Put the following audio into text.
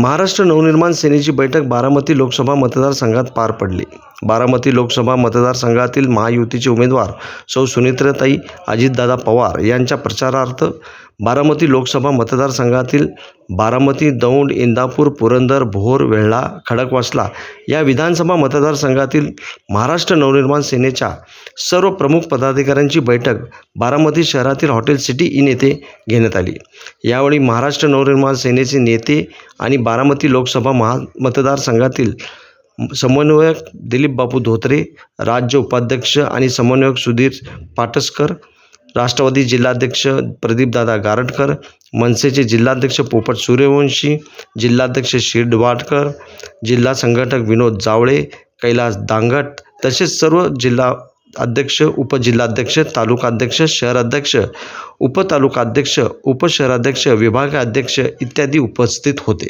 महाराष्ट्र नवनिर्माण सेनेची बैठक बारामती लोकसभा मतदारसंघात पार पडली। बारामती लोकसभा मतदारसंघातील महायुतीचे उमेदवार सौ सुनेत्राताई अजितदादा पवार यांच्या प्रचारार्थ बारामती लोकसभा मतदारसंघातील बारामती, दौंड, इंदापूर, पुरंदर, भोर, वेल्हा, खडकवासला या विधानसभा मतदारसंघातील महाराष्ट्र नवनिर्माण सेनेच्या सर्व प्रमुख पदाधिकाऱ्यांची बैठक बारामती शहरातील हॉटेल सिटी इन येथे घेण्यात आली। यावेळी महाराष्ट्र नवनिर्माण सेनेचे नेते आणि बारामती लोकसभा मतदारसंघातील समन्वयक दिलीप बापू धोत्रे, राज्य उपाध्यक्ष आणि समन्वयक सुधीर पाटसकर, राष्ट्रवादी जिल्हाध्यक्ष प्रदीपदादा गारटकर, मनसेचे जिल्हाध्यक्ष पोपट सूर्यवंशी, जिल्हाध्यक्ष शिरवाडकर, जिल्हा संघटक विनोद जावळे, कैलास दांगट तसेच सर्व जिल्हा अध्यक्ष, उपजिल्हाध्यक्ष, तालुकाध्यक्ष, शहराध्यक्ष, उपतालुकाध्यक्ष, उपशहराध्यक्ष, विभागाध्यक्ष इत्यादी उपस्थित होते।